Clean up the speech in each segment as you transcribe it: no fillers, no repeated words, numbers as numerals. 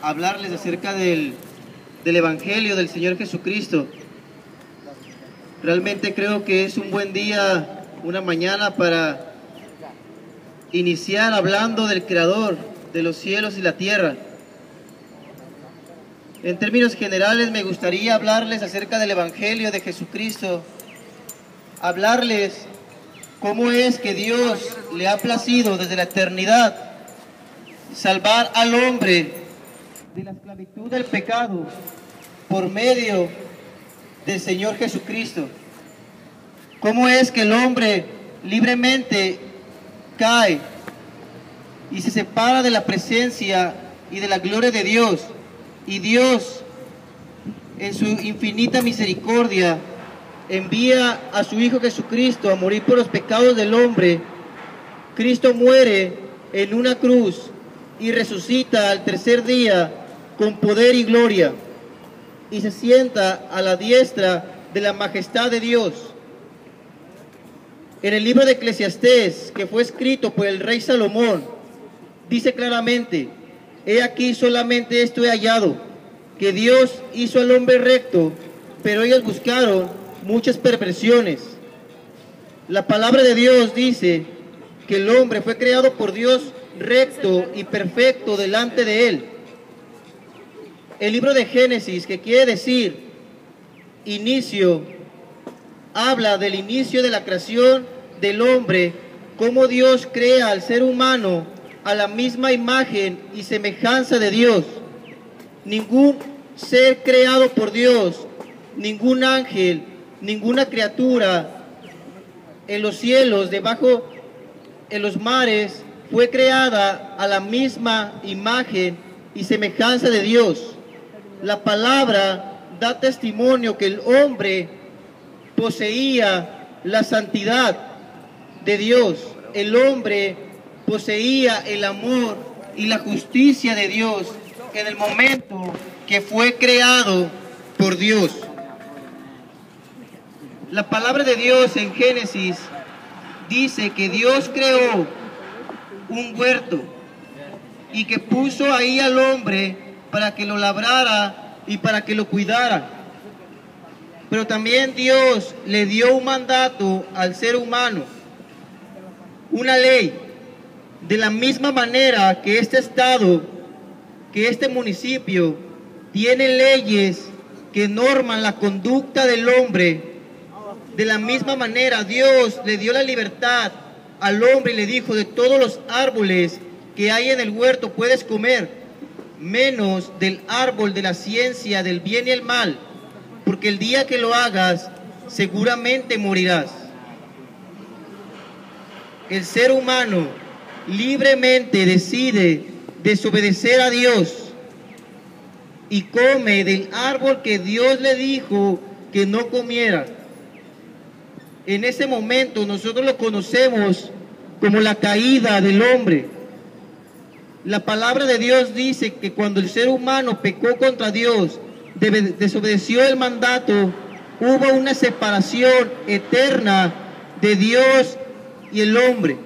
hablarles acerca del Evangelio del Señor Jesucristo. Realmente creo que es un buen día, una mañana para iniciar hablando del Creador de los cielos y la tierra. En términos generales me gustaría hablarles acerca del Evangelio de Jesucristo, hablarles cómo es que Dios le ha placido desde la eternidad salvar al hombre de la esclavitud del pecado por medio del Señor Jesucristo. Cómo es que el hombre libremente cae y se separa de la presencia y de la gloria de Dios, y Dios en su infinita misericordia envía a su Hijo Jesucristo a morir por los pecados del hombre. Cristo muere en una cruz y resucita al tercer día con poder y gloria, y se sienta a la diestra de la majestad de Dios. En el libro de Eclesiastés, que fue escrito por el rey Salomón, dice claramente: he aquí solamente esto he hallado, que Dios hizo al hombre recto, pero ellos buscaron muchas perversiones. La palabra de Dios dice que el hombre fue creado por Dios recto y perfecto delante de él. El libro de Génesis, que quiere decir inicio, habla del inicio de la creación del hombre, cómo Dios crea al ser humano a la misma imagen y semejanza de Dios. Ningún ser creado por Dios, ningún ángel, ninguna criatura en los cielos, debajo, en los mares, fue creada a la misma imagen y semejanza de Dios. La palabra da testimonio que el hombre poseía la santidad de Dios. El hombre poseía el amor y la justicia de Dios en el momento que fue creado por Dios. La palabra de Dios en Génesis dice que Dios creó un huerto y que puso ahí al hombre para que lo labrara y para que lo cuidara. Pero también Dios le dio un mandato al ser humano, una ley. De la misma manera que este estado, que este municipio tiene leyes que norman la conducta del hombre, de la misma manera Dios le dio la libertad al hombre y le dijo: de todos los árboles que hay en el huerto puedes comer, menos del árbol de la ciencia del bien y el mal, porque el día que lo hagas seguramente morirás. El ser humano libremente decide desobedecer a Dios y come del árbol que Dios le dijo que no comiera. En ese momento nosotros lo conocemos como la caída del hombre. La palabra de Dios dice que cuando el ser humano pecó contra Dios, desobedeció el mandato, hubo una separación eterna de Dios y el hombre.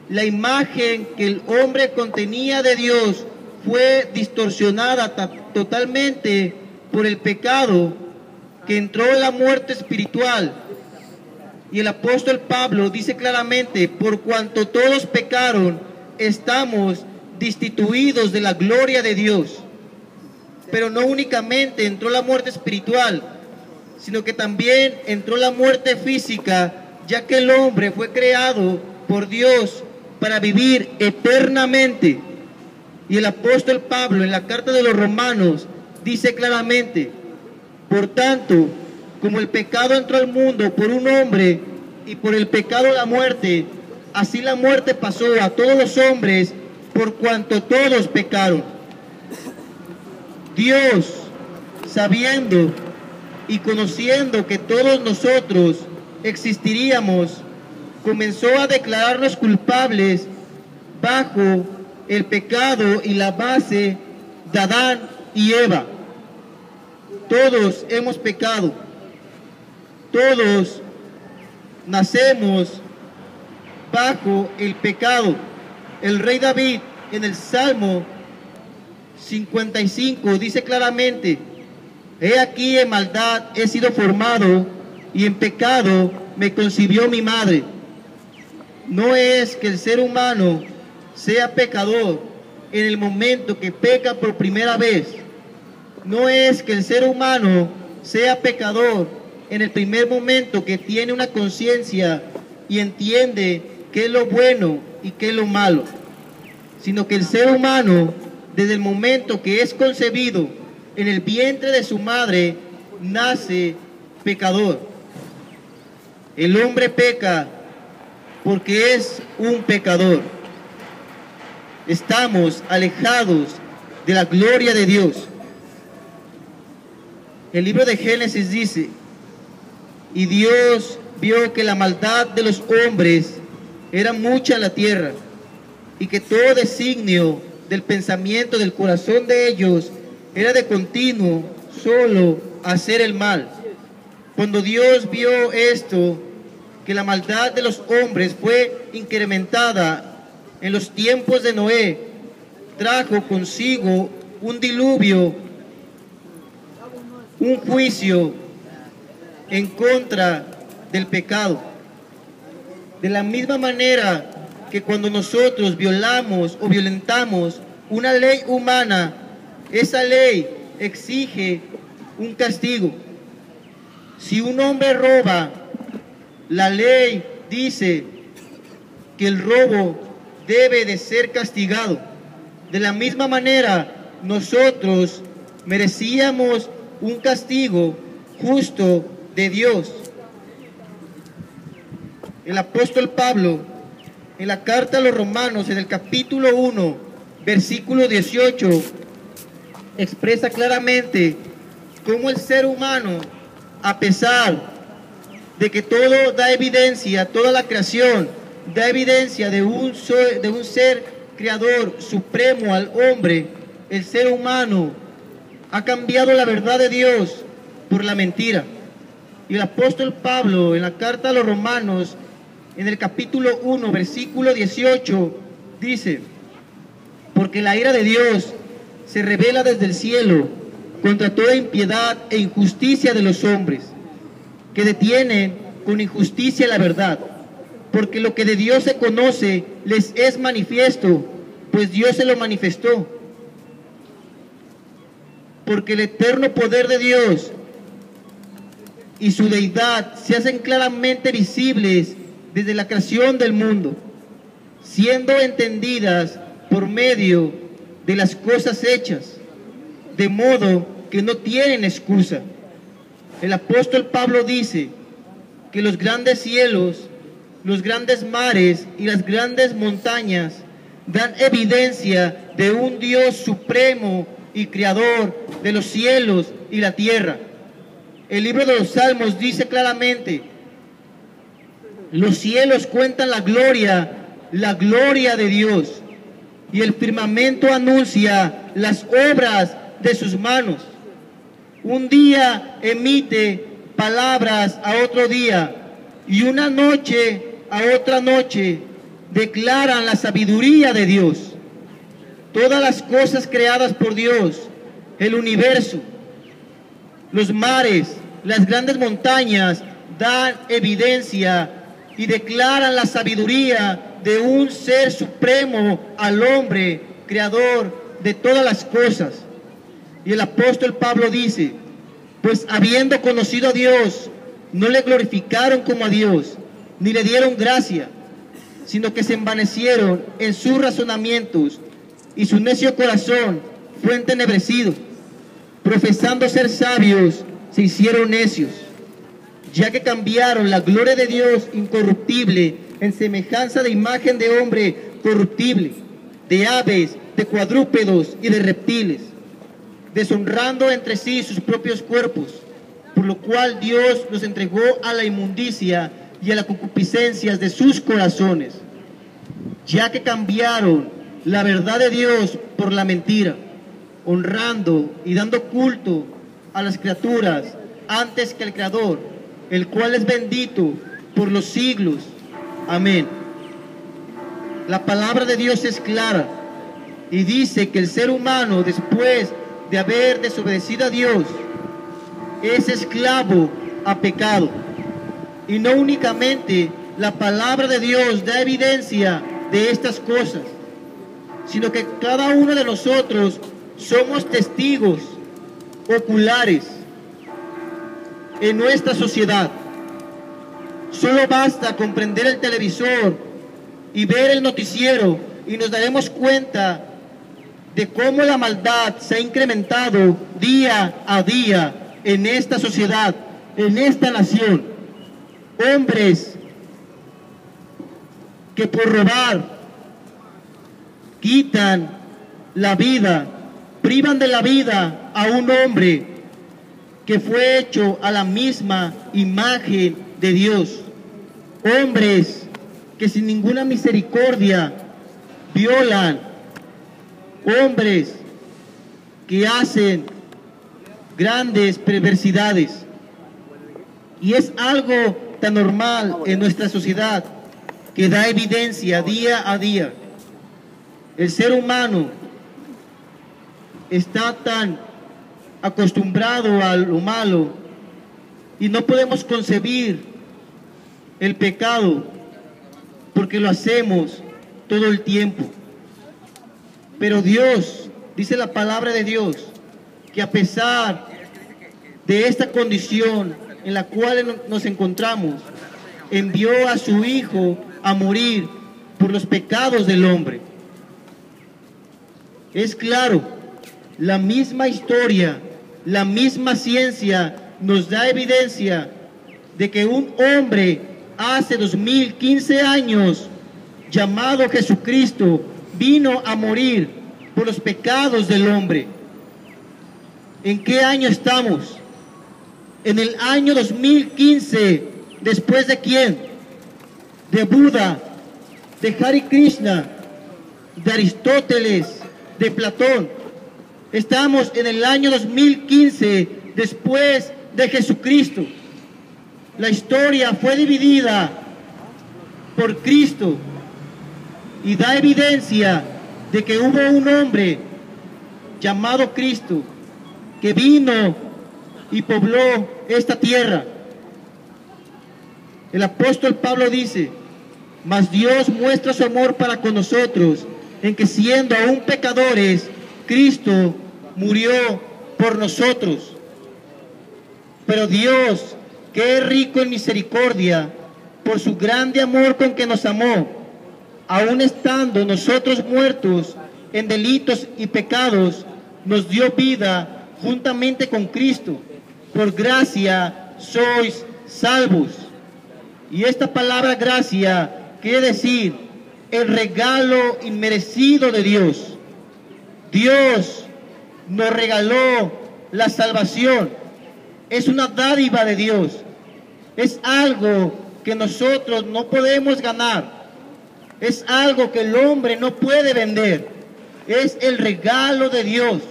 La imagen que el hombre contenía de Dios fue distorsionada totalmente por el pecado, que entró en la muerte espiritual. Y el apóstol Pablo dice claramente: por cuanto todos pecaron, estamos destituidos de la gloria de Dios. Pero no únicamente entró la muerte espiritual, sino que también entró la muerte física, ya que el hombre fue creado por Dios para vivir eternamente. Y el apóstol Pablo en la carta de los Romanos dice claramente: por tanto, como el pecado entró al mundo por un hombre y por el pecado la muerte, así la muerte pasó a todos los hombres por cuanto todos pecaron. Dios, sabiendo y conociendo que todos nosotros existiríamos, comenzó a declararnos culpables bajo el pecado y la base de Adán y Eva. Todos hemos pecado, todos nacemos bajo el pecado. El rey David en el Salmo 55 dice claramente: he aquí en maldad he sido formado, y en pecado me concibió mi madre. No es que el ser humano sea pecador en el momento que peca por primera vez. No es que el ser humano sea pecador en el primer momento que tiene una conciencia y entiende qué es lo bueno y qué es lo malo, sino que el ser humano, desde el momento que es concebido en el vientre de su madre, nace pecador. El hombre peca porque es un pecador. Estamos alejados de la gloria de Dios. El libro de Génesis dice: y Dios vio que la maldad de los hombres era mucha en la tierra, y que todo designio del pensamiento del corazón de ellos era de continuo solo hacer el mal. Cuando Dios vio esto, que la maldad de los hombres fue incrementada en los tiempos de Noé, trajo consigo un diluvio, un juicio en contra del pecado. De la misma manera que cuando nosotros violamos o violentamos una ley humana, esa ley exige un castigo. Si un hombre roba, la ley dice que el robo debe de ser castigado. De la misma manera, nosotros merecíamos un castigo justo de Dios. El apóstol Pablo, en la carta a los Romanos, en el capítulo 1, versículo 18, expresa claramente cómo el ser humano, a pesar de que todo da evidencia, toda la creación da evidencia de un ser creador supremo al hombre, el ser humano ha cambiado la verdad de Dios por la mentira. Y el apóstol Pablo, en la carta a los Romanos, en el capítulo 1, versículo 18, dice: porque la ira de Dios se revela desde el cielo contra toda impiedad e injusticia de los hombres, que detienen con injusticia la verdad, porque lo que de Dios se conoce les es manifiesto, pues Dios se lo manifestó. Porque el eterno poder de Dios y su deidad se hacen claramente visibles desde la creación del mundo, siendo entendidas por medio de las cosas hechas, de modo que no tienen excusa. El apóstol Pablo dice que los grandes cielos, los grandes mares y las grandes montañas dan evidencia de un Dios supremo y creador de los cielos y la tierra. El libro de los Salmos dice claramente: los cielos cuentan la gloria de Dios, y el firmamento anuncia las obras de sus manos. Un día emite palabras a otro día, y una noche a otra noche declaran la sabiduría de Dios. Todas las cosas creadas por Dios, el universo, los mares, las grandes montañas, dan evidencia y declaran la sabiduría de un ser supremo al hombre, creador de todas las cosas. Y el apóstol Pablo dice: pues habiendo conocido a Dios, no le glorificaron como a Dios, ni le dieron gracia, sino que se envanecieron en sus razonamientos, y su necio corazón fue entenebrecido. Profesando ser sabios, se hicieron necios, ya que cambiaron la gloria de Dios incorruptible en semejanza de imagen de hombre corruptible, de aves, de cuadrúpedos y de reptiles, deshonrando entre sí sus propios cuerpos, por lo cual Dios los entregó a la inmundicia y a las concupiscencias de sus corazones, ya que cambiaron la verdad de Dios por la mentira, honrando y dando culto a las criaturas antes que al Creador, el cual es bendito por los siglos. Amén. La palabra de Dios es clara y dice que el ser humano, después de haber desobedecido a Dios, es esclavo a pecado. Y no únicamente la palabra de Dios da evidencia de estas cosas, sino que cada uno de nosotros somos testigos oculares en nuestra sociedad. Solo basta con prender el televisor y ver el noticiero y nos daremos cuenta de cómo la maldad se ha incrementado día a día en esta sociedad, en esta nación. Hombres que por robar quitan la vida, privan de la vida a un hombre que fue hecho a la misma imagen de Dios. Hombres que sin ninguna misericordia violan, hombres que hacen grandes perversidades. Y es algo tan normal en nuestra sociedad que da evidencia día a día. El ser humano está tan acostumbrado a lo malo y no podemos concebir el pecado porque lo hacemos todo el tiempo. Pero Dios, dice la palabra de Dios, que a pesar de esta condición en la cual nos encontramos, envió a su Hijo a morir por los pecados del hombre. Es claro, la misma historia, la misma ciencia nos da evidencia de que un hombre hace 2015 años, llamado Jesucristo, vino a morir por los pecados del hombre. ¿En qué año estamos? En el año 2015, ¿después de quién? De Buda, de Hare Krishna, de Aristóteles, de Platón. Estamos en el año 2015, después de Jesucristo. La historia fue dividida por Cristo y da evidencia de que hubo un hombre llamado Cristo que vino y pobló esta tierra. El apóstol Pablo dice: mas Dios muestra su amor para con nosotros, en que siendo aún pecadores, Cristo murió por nosotros. Pero Dios, que es rico en misericordia, por su grande amor con que nos amó, aun estando nosotros muertos en delitos y pecados, nos dio vida juntamente con Cristo. Por gracia sois salvos. Y esta palabra gracia quiere decir el regalo inmerecido de Dios. Dios nos regaló la salvación. Es una dádiva de Dios. Es algo que nosotros no podemos ganar. Es algo que el hombre no puede vender. Es el regalo de Dios.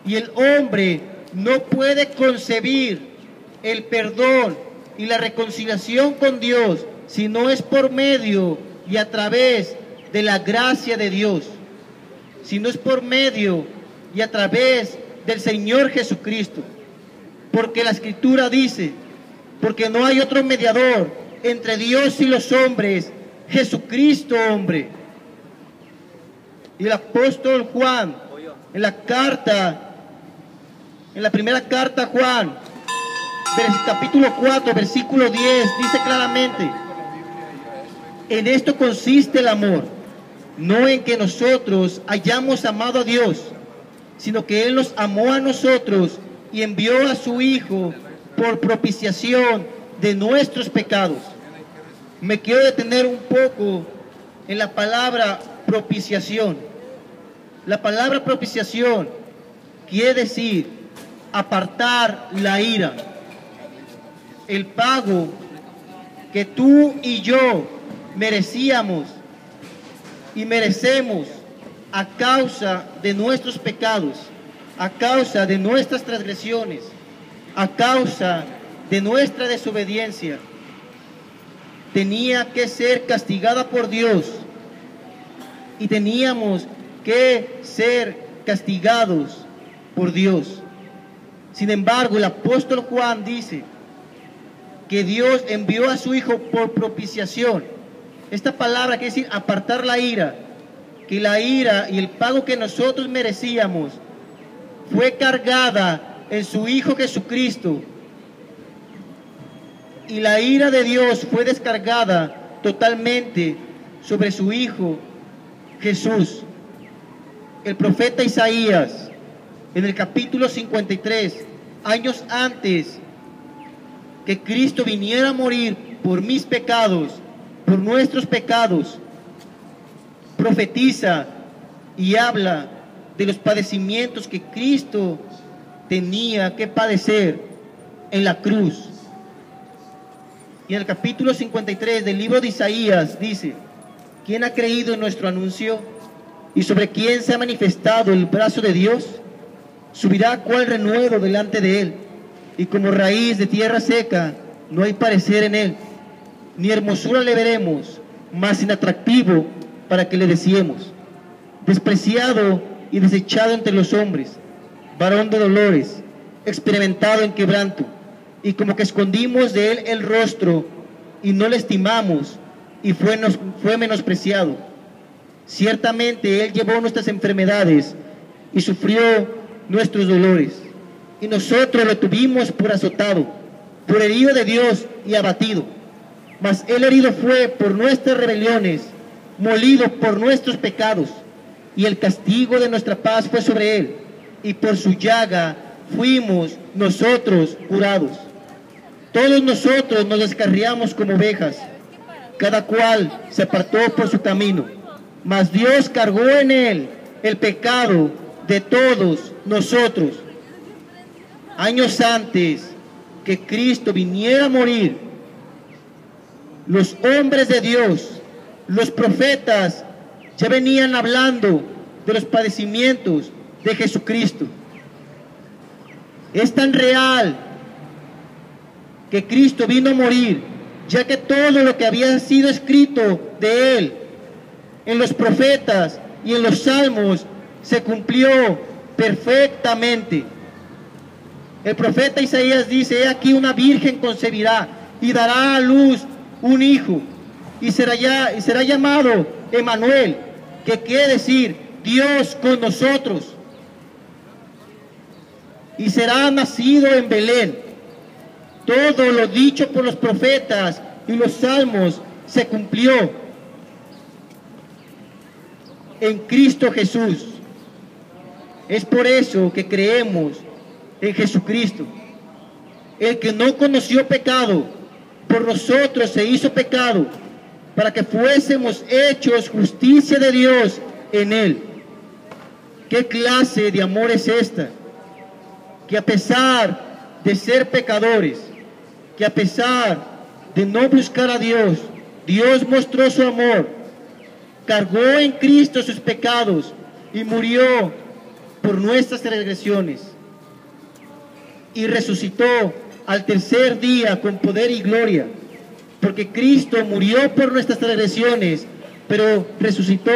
Y el hombre no puede concebir el perdón y la reconciliación con Dios si no es por medio y a través de la gracia de Dios. Si no es por medio y a través del Señor Jesucristo. Porque la Escritura dice: porque no hay otro mediador entre Dios y los hombres, Jesucristo hombre. Y el apóstol Juan, en la primera carta a Juan, capítulo 4, versículo 10, dice claramente: en esto consiste el amor, no en que nosotros hayamos amado a Dios, sino que Él nos amó a nosotros y envió a su Hijo por propiciación de nuestros pecados. Me quiero detener un poco en la palabra propiciación. La palabra propiciación quiere decir apartar la ira. El pago que tú y yo merecíamos y merecemos a causa de nuestros pecados, a causa de nuestras transgresiones, a causa de nuestra desobediencia, tenía que ser castigada por Dios y teníamos que ser castigados por Dios. Sin embargo, el apóstol Juan dice que Dios envió a su Hijo por propiciación. Esta palabra quiere decir apartar la ira, que la ira y el pago que nosotros merecíamos fue cargada en su Hijo Jesucristo, y la ira de Dios fue descargada totalmente sobre su Hijo Jesús. El profeta Isaías, en el capítulo 53, años antes que Cristo viniera a morir por mis pecados, por nuestros pecados, profetiza y habla de los padecimientos que Cristo tenía que padecer en la cruz. Y en el capítulo 53 del libro de Isaías dice: ¿quién ha creído en nuestro anuncio? ¿Y sobre quién se ha manifestado el brazo de Dios? Subirá cual renuevo delante de él, y como raíz de tierra seca no hay parecer en él, ni hermosura le veremos, mas inatractivo para que le deseemos. Despreciado y desechado entre los hombres, varón de dolores, experimentado en quebranto, y como que escondimos de él el rostro y no le estimamos, y fue menospreciado. Ciertamente él llevó nuestras enfermedades y sufrió nuestros dolores, y nosotros lo tuvimos por azotado, por herido de Dios y abatido. Mas él herido fue por nuestras rebeliones, molido por nuestros pecados, y el castigo de nuestra paz fue sobre él, y por su llaga fuimos nosotros curados. Todos nosotros nos descarriamos como ovejas, cada cual se apartó por su camino, mas Dios cargó en él el pecado de todos nosotros. Años antes que Cristo viniera a morir, los hombres de Dios, los profetas, ya venían hablando de los padecimientos de Jesucristo. Es tan real que Cristo vino a morir, ya que todo lo que había sido escrito de él en los profetas y en los salmos se cumplió perfectamente. El profeta Isaías dice: he aquí una virgen concebirá y dará a luz un hijo, y será llamado Emmanuel, que quiere decir Dios con nosotros, y será nacido en Belén. Todo lo dicho por los profetas y los salmos se cumplió en Cristo Jesús. Es por eso que creemos en Jesucristo, el que no conoció pecado, por nosotros se hizo pecado, para que fuésemos hechos justicia de Dios en él. ¿Qué clase de amor es esta? Que a pesar de ser pecadores, que a pesar de no buscar a Dios, Dios mostró su amor, cargó en Cristo sus pecados y murió por nuestras transgresiones, y resucitó al tercer día con poder y gloria, porque Cristo murió por nuestras transgresiones, pero resucitó